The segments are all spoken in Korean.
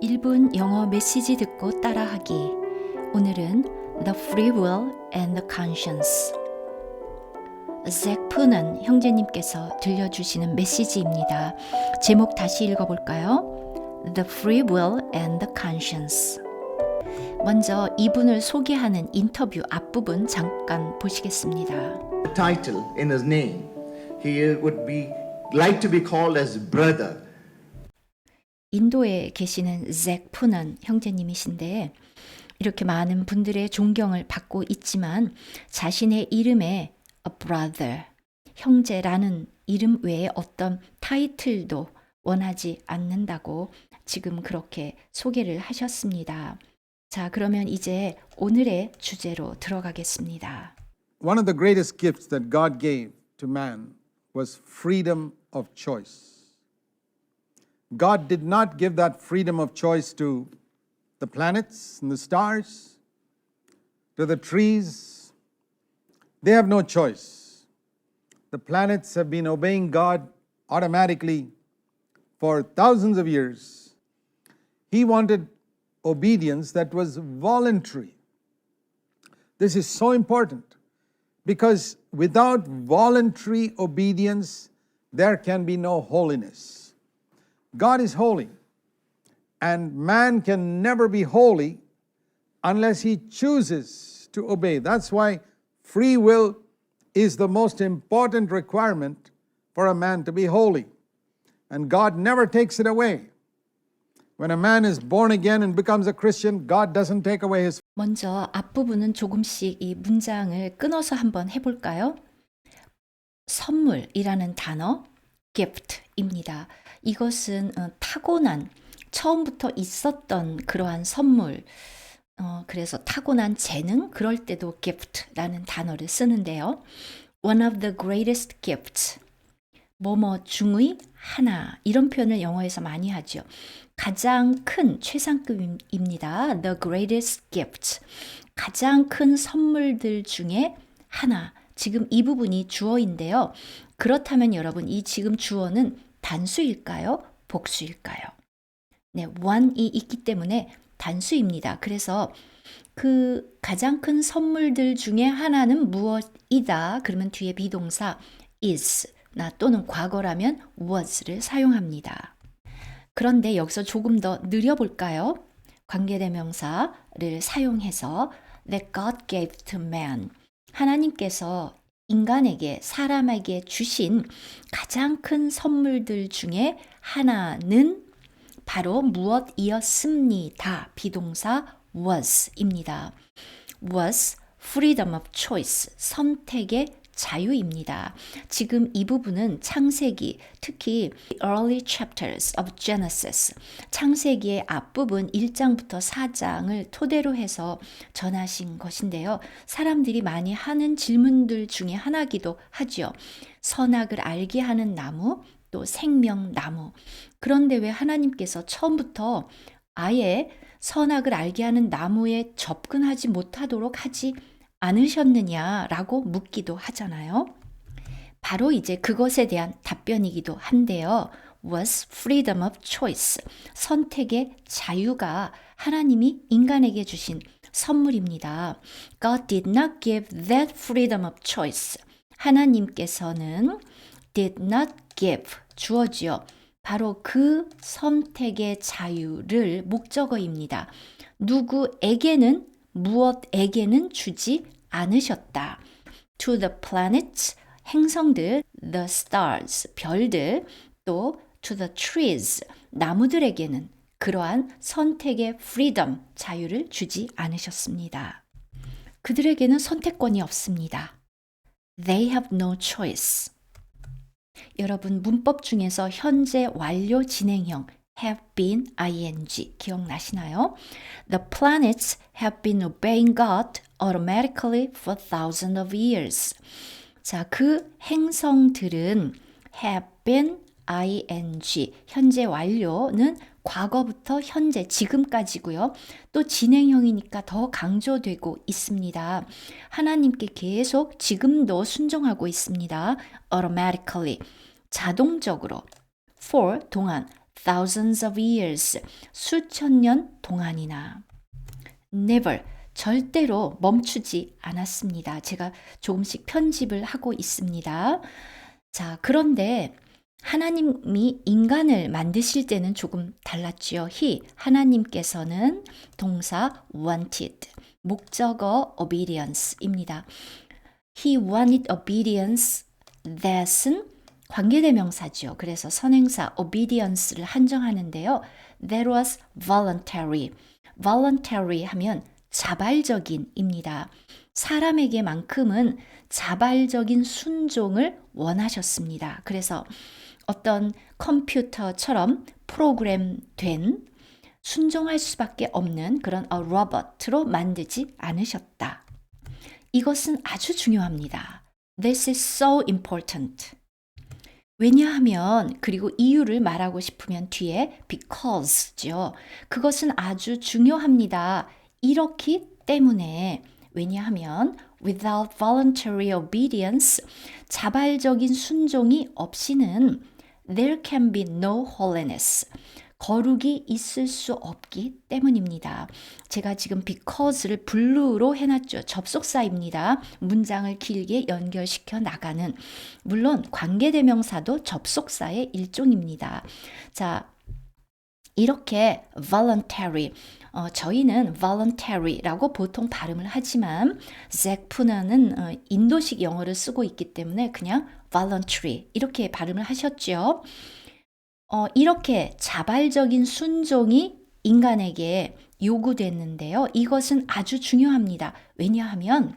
1분 영어 메시지 듣고 따라하기. 오늘은 The Free Will and the Conscience. 잭 푸넌 형제님께서 들려주시는 메시지입니다. 제목 다시 읽어볼까요? The Free Will and the Conscience. 먼저 이분을 소개하는 인터뷰 앞부분 잠깐 보시겠습니다. Title in his name, he would be like to be called as brother. 인도에 계시는 잭 푸넌 형제님이신데 이렇게 많은 분들의 존경을 받고 있지만 자신의 이름에 a brother, 형제라는 이름 외에 어떤 타이틀도 원하지 않는다고 지금 그렇게 소개를 하셨습니다. 자, 그러면 이제 오늘의 주제로 들어가겠습니다. One of the greatest gifts that God gave to man was freedom of choice. God did not give that freedom of choice to the planets and the stars, to the trees. They have no choice. The planets have been obeying God automatically for thousands of years. He wanted obedience that was voluntary. This is so important because without voluntary obedience, there can be no holiness. God is holy, and man can never be holy unless he chooses to obey. That's why free will is the most important requirement for a man to be holy. And God never takes it away. When a man is born again and becomes a Christian, God doesn't take away his. 먼저 앞부분은 조금씩 이 문장을 끊어서 한번 해볼까요? 선물이라는 단어, gift입니다. 이것은 타고난, 처음부터 있었던 그러한 선물, 그래서 타고난 재능, 그럴 때도 gift라는 단어를 쓰는데요. One of the greatest gifts, 뭐뭐 중의 하나, 이런 표현을 영어에서 많이 하죠. 가장 큰 최상급입니다. The greatest gift, 가장 큰 선물들 중에 하나. 지금 이 부분이 주어인데요. 그렇다면 여러분, 이 지금 주어는 단수일까요? 복수일까요? 네, one이 있기 때문에 단수입니다. 그래서 그 가장 큰 선물들 중에 하나는 무엇이다. 그러면 뒤에 비동사 is 나 또는 과거라면 was를 사용합니다. 그런데 여기서 조금 더 느려볼까요? 관계대명사를 사용해서 that God gave to man. 하나님께서 인간에게, 사람에게 주신 가장 큰 선물들 중에 하나는 바로 무엇이었습니다. 비동사 was입니다. was freedom of choice, 선택의 자유입니다. 지금 이 부분은 창세기, 특히 early chapters of Genesis, 창세기의 앞부분 1장부터 4장을 토대로 해서 전하신 것인데요. 사람들이 많이 하는 질문들 중에 하나기도 하죠. 선악을 알게 하는 나무, 또 생명나무. 그런데 왜 하나님께서 처음부터 아예 선악을 알게 하는 나무에 접근하지 못하도록 하지 않으셨느냐라고 묻기도 하잖아요. 바로 이제 그것에 대한 답변이기도 한데요. was freedom of choice. 선택의 자유가 하나님이 인간에게 주신 선물입니다. God did not give that freedom of choice. 하나님께서는 did not give, 주어지요. 바로 그 선택의 자유를 목적어입니다. 누구에게는, 무엇에게는 주지 않으셨다. To the planets, 행성들, the stars, 별들, 또 to the trees, 나무들에게는 그러한 선택의 freedom, 자유를 주지 않으셨습니다. 그들에게는 선택권이 없습니다. They have no choice. 여러분, 문법 중에서 현재 완료 진행형 have been ing 기억나시나요? The planets have been obeying God automatically for thousands of years. 자, 그 행성들은 have been ing, 현재 완료는 과거부터 현재, 지금까지고요. 또 진행형이니까 더 강조되고 있습니다. 하나님께 계속 지금도 순종하고 있습니다. automatically, 자동적으로. for, 동안, thousands of years, 수천 년 동안이나. never, 절대로 멈추지 않았습니다. 제가 조금씩 편집을 하고 있습니다. 자, 그런데 하나님이 인간을 만드실 때는 조금 달랐지요. 하나님께서는 동사 wanted, 목적어 obedience입니다. He wanted obedience, that은 관계대명사죠. 그래서 선행사 obedience를 한정하는데요. That was voluntary. voluntary 하면 자발적인입니다. 사람에게만큼은 자발적인 순종을 원하셨습니다. 그래서 어떤 컴퓨터처럼 프로그램된 순종할 수밖에 없는 그런 로봇으로 만들지 않으셨다. 이것은 아주 중요합니다. This is so important. 왜냐하면, 그리고 이유를 말하고 싶으면 뒤에 because죠. 그것은 아주 중요합니다. 이렇기 때문에. 왜냐하면 without voluntary obedience, 자발적인 순종이 없이는 there can be no holiness, 거룩이 있을 수 없기 때문입니다. 제가 지금 because를 블루로 해놨죠. 접속사입니다. 문장을 길게 연결시켜 나가는. 물론 관계대명사도 접속사의 일종입니다. 자, 이렇게 voluntary, 저희는 voluntary라고 보통 발음을 하지만 잭푸너는 인도식 영어를 쓰고 있기 때문에 그냥 voluntary 이렇게 발음을 하셨죠. 이렇게 자발적인 순종이 인간에게 요구됐는데요. 이것은 아주 중요합니다. 왜냐하면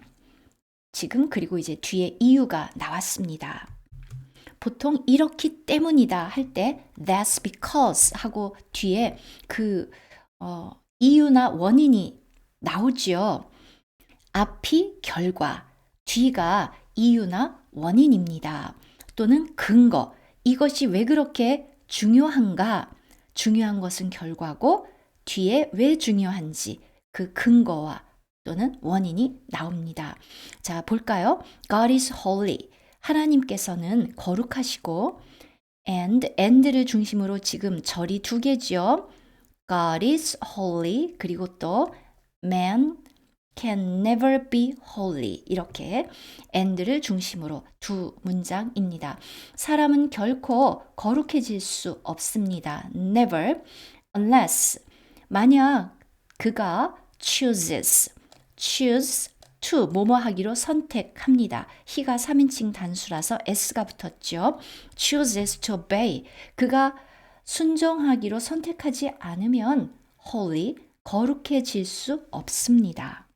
지금 그리고 이제 뒤에 이유가 나왔습니다. 보통 이렇기 때문이다 할 때 that's because 하고 뒤에 그 이유나 원인이 나오죠. 앞이 결과, 뒤가 이유나 원인입니다. 또는 근거. 이것이 왜 그렇게 중요한가? 중요한 것은 결과고 뒤에 왜 중요한지 그 근거와 또는 원인이 나옵니다. 자, 볼까요? God is holy. 하나님께서는 거룩하시고 and를 중심으로 지금 절이 두 개죠. God is holy. 그리고 또 man can never be holy. 이렇게 and를 중심으로 두 문장입니다. 사람은 결코 거룩해질 수 없습니다. Never unless 만약 그가 choose to 뭐뭐 하기로 선택합니다. he가 3인칭 단수라서 s가 붙었죠. chooses to obey. 그가 순종하기로 선택하지 않으면 holy, 거룩해질 수 없습니다.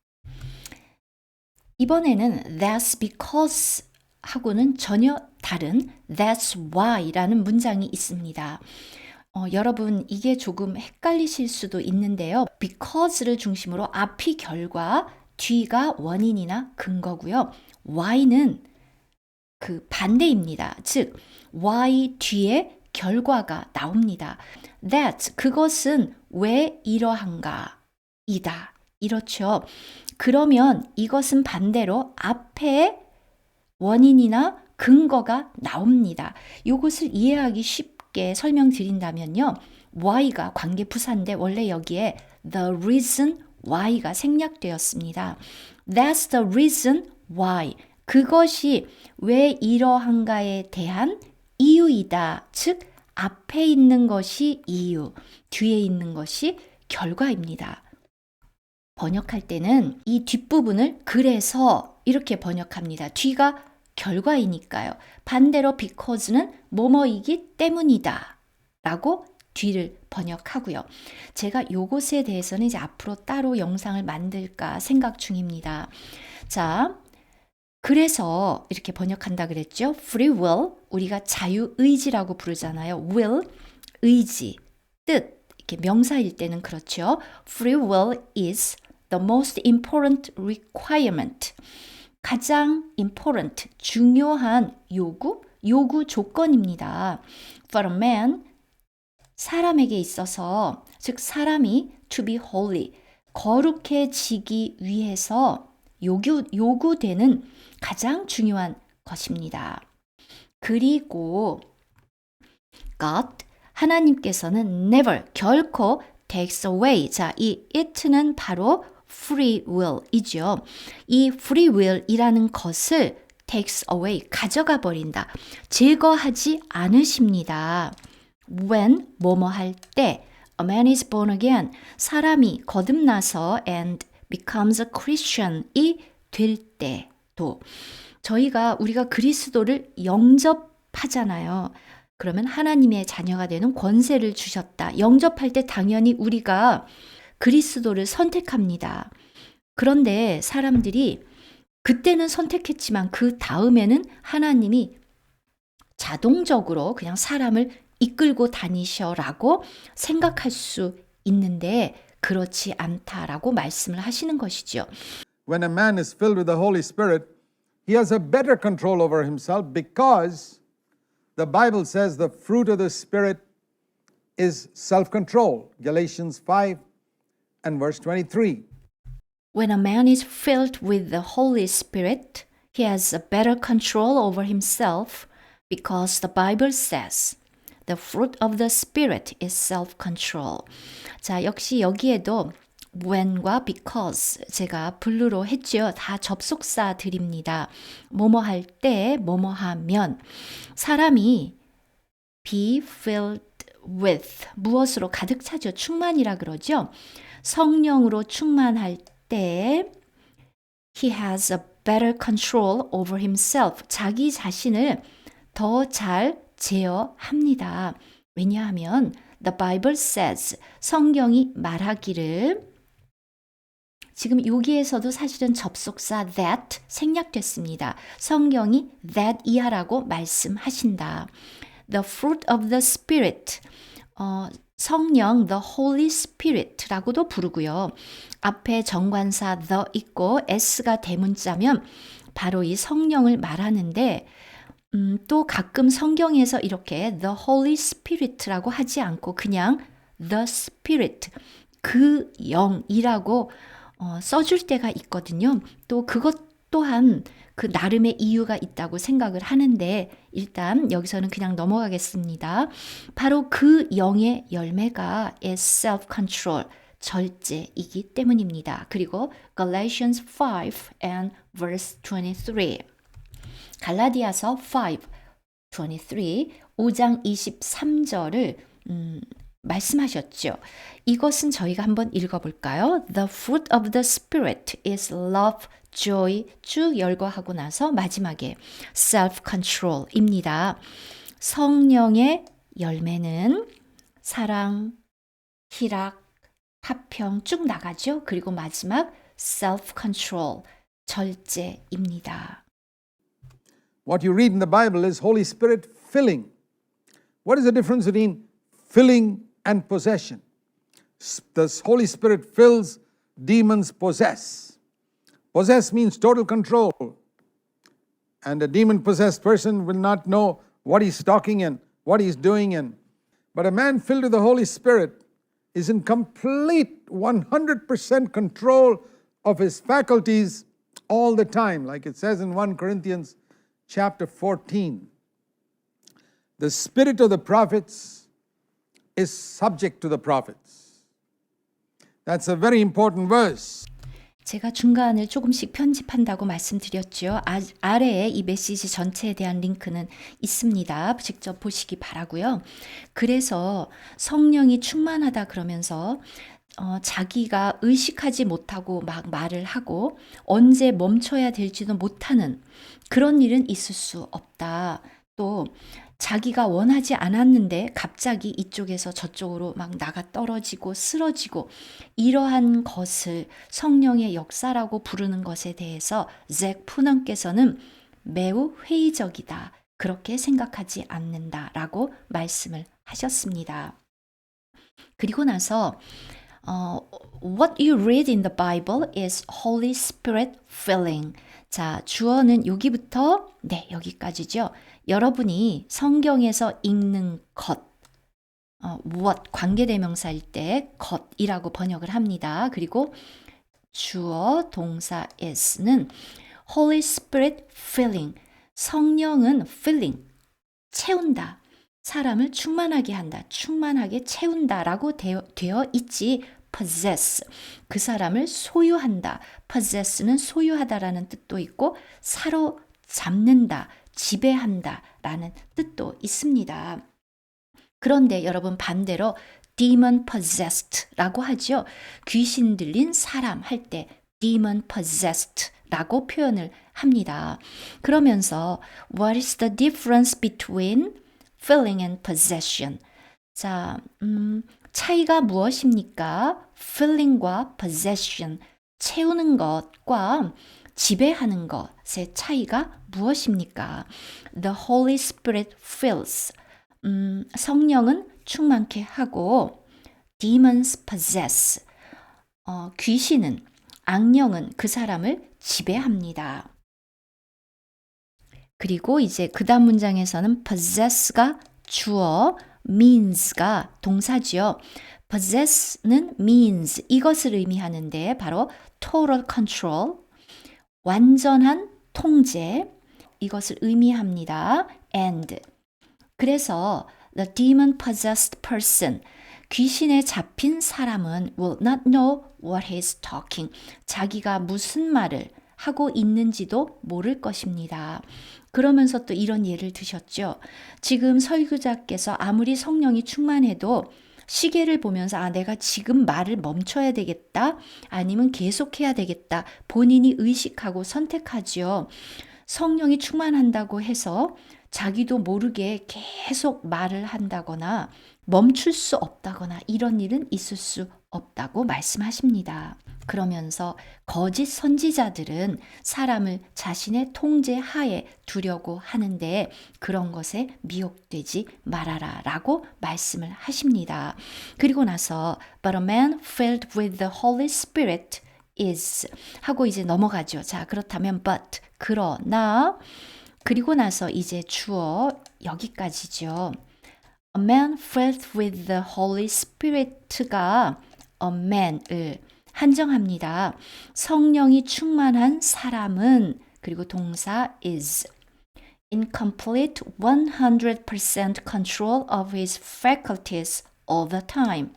이번에는 that's because 하고는 전혀 다른 that's why라는 문장이 있습니다. 여러분 이게 조금 헷갈리실 수도 있는데요. because를 중심으로 앞이 결과, 뒤가 원인이나 근거고요. why는 그 반대입니다. 즉 why 뒤에 결과가 나옵니다. that 그것은 왜 이러한가 이다. 이렇죠. 그러면 이것은 반대로 앞에 원인이나 근거가 나옵니다. 이것을 이해하기 쉽게 설명드린다면요. why가 관계부사인데 원래 여기에 the reason why가 생략되었습니다. That's the reason why. 그것이 왜 이러한가에 대한 이유이다. 즉 앞에 있는 것이 이유, 뒤에 있는 것이 결과입니다. 번역할 때는 이 뒷부분을 그래서 이렇게 번역합니다. 뒤가 결과이니까요. 반대로 because는 뭐뭐이기 때문이다 라고 뒤를 번역하고요. 제가 요것에 대해서는 이제 앞으로 따로 영상을 만들까 생각 중입니다. 자, 그래서 이렇게 번역한다 그랬죠. Free will, 우리가 자유의지라고 부르잖아요. will, 의지, 뜻, 이렇게 명사일 때는 그렇죠. Free will is the most important requirement. 가장 important, 중요한 요구 조건입니다. For a man, 사람에게 있어서, 즉 사람이 to be holy, 거룩해지기 위해서 요구되는 가장 중요한 것입니다. 그리고 God, 하나님께서는 never, 결코 takes away. 자, 이 it는 바로 free will이죠. 이 free will이라는 것을 takes away, 가져가 버린다. 제거하지 않으십니다. When, 뭐뭐 할 때, a man is born again, 사람이 거듭나서 and becomes a Christian이 될 때도 우리가 그리스도를 영접하잖아요. 그러면 하나님의 자녀가 되는 권세를 주셨다. 영접할 때 당연히 우리가 그리스도를 선택합니다. 그런데 사람들이 그때는 선택했지만 그 다음에는 하나님이 자동적으로 그냥 사람을 이끌고 다니셔라고 생각할 수 있는데 그렇지 않다라고 말씀을 하시는 것이죠. When a man is filled with the Holy Spirit, he has a better control over himself because the Bible says the fruit of the Spirit is self-control. Galatians 5 and verse 23. When a man is filled with the Holy Spirit, he has a better control over himself because the Bible says the fruit of the Spirit is self-control. 자, 역시 여기에도 when과 because 제가 분류로 했죠. 다 접속사들입니다. 뭐뭐 할 때, 뭐뭐 하면 사람이 be filled with 무엇으로 가득 차죠? 충만이라 그러죠. 성령으로 충만할 때 he has a better control over himself. 자기 자신을 더 잘 제어합니다. 왜냐하면 the Bible says 성경이 말하기를 지금 여기에서도 사실은 접속사 that 생략됐습니다. 성경이 that 이하라고 말씀하신다. The fruit of the Spirit 성령 the Holy Spirit라고도 부르고요. 앞에 정관사 the 있고 s가 대문자면 바로 이 성령을 말하는데 또 가끔 성경에서 이렇게 the Holy Spirit라고 하지 않고 그냥 the Spirit 그 영이라고 써줄 때가 있거든요. 또 그것 또한 그 나름의 이유가 있다고 생각을 하는데 일단 여기서는 그냥 넘어가겠습니다. 바로 그 영의 열매가 is self-control, 절제이기 때문입니다. 그리고 Galatians 5 and verse 23 갈라디아서 5, 23, 5장 23절을 말씀하셨죠. 이것은 저희가 한번 읽어볼까요? The fruit of the Spirit is love, joy, 쭉 열거하고 나서 마지막에 self-control입니다. 성령의 열매는 사랑, 희락, 화평 쭉 나가죠. 그리고 마지막 self-control, 절제입니다. What you read in the Bible is Holy Spirit filling. What is the difference between filling and possession? The Holy Spirit fills, demons possess. Possess means total control. And a demon-possessed person will not know what he's talking and what he's doing. But a man filled with the Holy Spirit is in complete 100% control of his faculties all the time. Like it says in 1 Corinthians chapter 14. The spirit of the prophets is subject to the prophets. That's a very important verse. 제가 중간을 조금씩 편집한다고 말씀드렸죠. 아래에 이 메시지 전체에 대한 링크는 있습니다. 직접 보시기 바라고요. 그래서 성령이 충만하다 그러면서 자기가 의식하지 못하고 막 말을 하고 언제 멈춰야 될지도 못하는 그런 일은 있을 수 없다. 또 자기가 원하지 않았는데 갑자기 이쪽에서 저쪽으로 막 나가 떨어지고 쓰러지고 이러한 것을 성령의 역사라고 부르는 것에 대해서 잭 푸넌께서는 매우 회의적이다. 그렇게 생각하지 않는다라고 말씀을 하셨습니다. 그리고 나서 What you read in the Bible is Holy Spirit filling. 자, 주어는 여기부터 여기까지죠. 여러분이 성경에서 읽는 것, what 관계대명사일 때 것이라고 번역을 합니다. 그리고 주어 동사 is는 Holy Spirit filling. 성령은 filling, 채운다. 사람을 충만하게 한다, 충만하게 채운다라고 되어 있지. possess, 그 사람을 소유한다. possess는 소유하다라는 뜻도 있고 사로잡는다, 지배한다라는 뜻도 있습니다. 그런데 여러분 반대로 demon possessed라고 하죠. 귀신 들린 사람 할 때 demon possessed라고 표현을 합니다. 그러면서 what is the difference between filling and possession? 자, 차이가 무엇입니까? filling과 possession, 채우는 것과 지배하는 것의 차이가 무엇입니까? The Holy Spirit fills. 성령은 충만케 하고 demons possess. 귀신은, 악령은 그 사람을 지배합니다. 그리고 이제 그 다음 문장에서는 possess가 주어, means가 동사지요. possess는 means, 이것을 의미하는데 바로 total control, 완전한 통제, 이것을 의미합니다. and. 그래서 the demon possessed person, 귀신에 잡힌 사람은 will not know what he's talking. 자기가 무슨 말을 하고 있는지도 모를 것입니다. 그러면서 또 이런 예를 드셨죠. 지금 설교자께서 아무리 성령이 충만해도 시계를 보면서 아, 내가 지금 말을 멈춰야 되겠다, 아니면 계속해야 되겠다, 본인이 의식하고 선택하지요. 성령이 충만한다고 해서 자기도 모르게 계속 말을 한다거나 멈출 수 없다거나 이런 일은 있을 수 없다고 말씀하십니다. 그러면서 거짓 선지자들은 사람을 자신의 통제 하에 두려고 하는데 그런 것에 미혹되지 말아라 라고 말씀을 하십니다. 그리고 나서 But a man filled with the Holy Spirit is 하고 이제 넘어가죠. 자, 그렇다면 but, 그러나, 그리고 나서 이제 주어 여기까지죠. A man filled with the Holy Spirit가 a man을 한정합니다. 성령이 충만한 사람은, 그리고 동사 is in complete 100% control of his faculties all the time.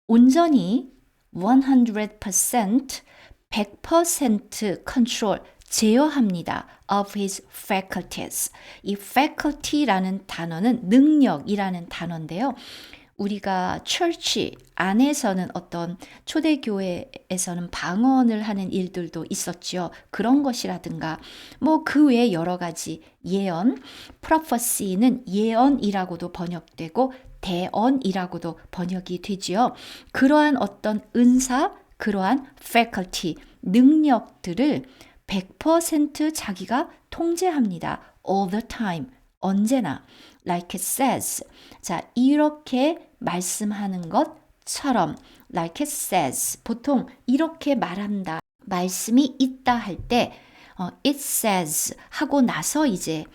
온전히 100% 100% control, 제어합니다. of his faculties. 이 faculty라는 단어는 능력이라는 단어인데요. 우리가 church 안에서는 어떤 초대교회에서는 방언을 하는 일들도 있었죠. 그런 것이라든가 뭐 그 외에 여러 가지 예언, prophecy는 예언이라고도 번역되고 대언이라고도 번역이 되지요. 그러한 어떤 은사, 그러한 faculty, 능력들을 100% 자기가 통제합니다. all the time, 언제나. like it says. 자, 이렇게 말씀하는 것처럼 like it says. 보통 이렇게 말한다, 말씀이 있다 할 때 it says 하고 나서 이제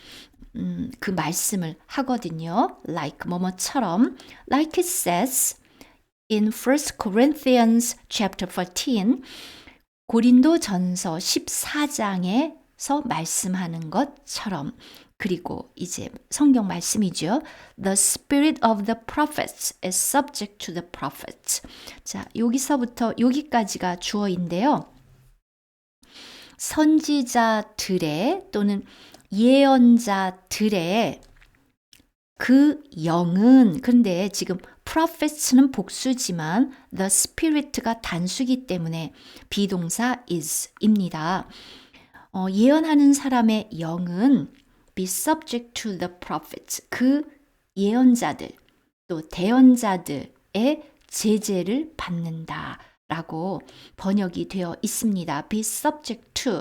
그 말씀을 하거든요. like 뭐뭐처럼 like it says in 1 Corinthians chapter 14, 고린도 전서 14장에서 말씀하는 것처럼. 그리고 이제 성경 말씀이죠. The spirit of the prophets is subject to the prophets. 자, 여기서부터 여기까지가 주어인데요. 선지자들의 또는 예언자들의 그 영은, 근데 지금 prophets는 복수지만 the spirit가 단수기 때문에 비동사 is입니다. 예언하는 사람의 영은 be subject to the prophets. 그 예언자들 또 대언자들의 제재를 받는다 라고 번역이 되어 있습니다. be subject to.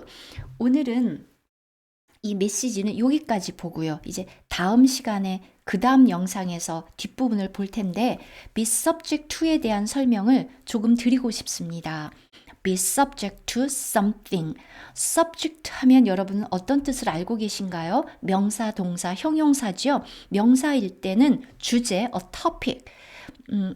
오늘은 이 메시지는 여기까지 보고요. 이제 다음 시간에 그 다음 영상에서 뒷부분을 볼 텐데 be subject to에 대한 설명을 조금 드리고 싶습니다. be subject to something. subject 하면 여러분은 어떤 뜻을 알고 계신가요? 명사, 동사, 형용사죠. 명사일 때는 주제, a topic.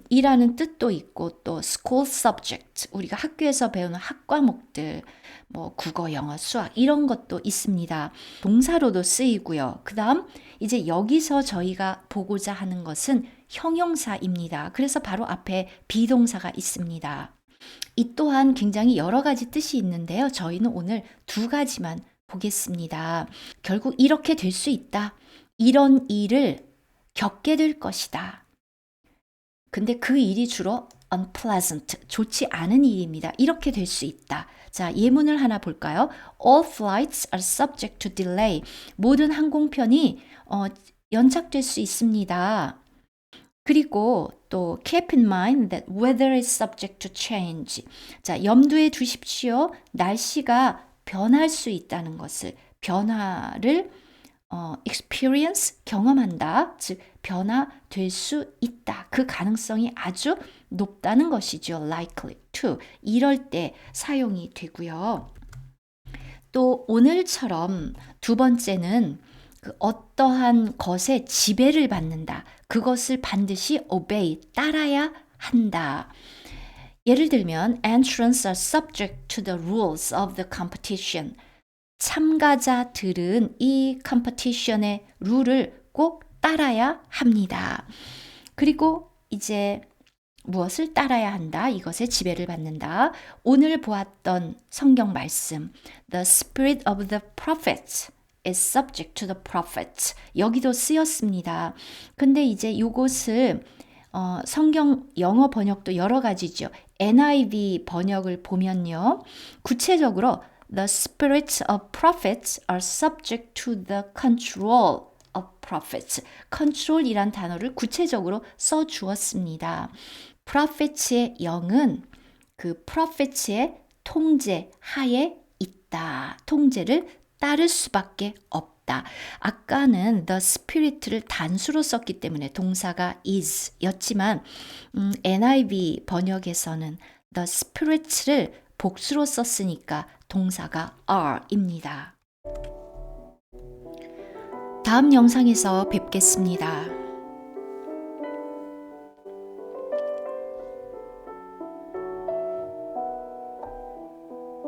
이라는 뜻도 있고 또 school subject, 우리가 학교에서 배우는 학과목들, 뭐 국어, 영어, 수학 이런 것도 있습니다. 동사로도 쓰이고요. 그 다음 이제 여기서 저희가 보고자 하는 것은 형용사입니다. 그래서 바로 앞에 비동사가 있습니다. 이 또한 굉장히 여러 가지 뜻이 있는데요. 저희는 오늘 두 가지만 보겠습니다. 결국 이렇게 될 수 있다. 이런 일을 겪게 될 것이다. 근데 그 일이 주로 unpleasant, 좋지 않은 일입니다. 이렇게 될 수 있다. 자, 예문을 하나 볼까요? All flights are subject to delay. 모든 항공편이 연착될 수 있습니다. 그리고 또 keep in mind that weather is subject to change. 자, 염두에 두십시오. 날씨가 변할 수 있다는 것을, 변화를 experience, 경험한다. 즉, 변화될 수 있다. 그 가능성이 아주 높다는 것이죠. likely to. 이럴 때 사용이 되고요. 또 오늘처럼 두 번째는 그 어떠한 것에 지배를 받는다. 그것을 반드시 obey, 따라야 한다. 예를 들면 entrants are subject to the rules of the competition. 참가자들은 이 컴피티션의 룰을 꼭 따라야 합니다. 그리고 이제 무엇을 따라야 한다? 이것에 지배를 받는다. 오늘 보았던 성경 말씀 The spirit of the prophets is subject to the prophets. 여기도 쓰였습니다. 근데 이제 이것을 성경 영어 번역도 여러 가지죠. NIV 번역을 보면요. 구체적으로 The spirits of prophets are subject to the control of prophets. control이란 단어를 구체적으로 써 주었습니다. prophets의 영은 그 prophets의 통제 하에 있다. 통제를 따를 수밖에 없다. 아까는 the spirit를 단수로 썼기 때문에 동사가 is 였지만 NIV 번역에서는 the spirit를 복수로 썼으니까 동사가 are입니다. 다음 영상에서 뵙겠습니다.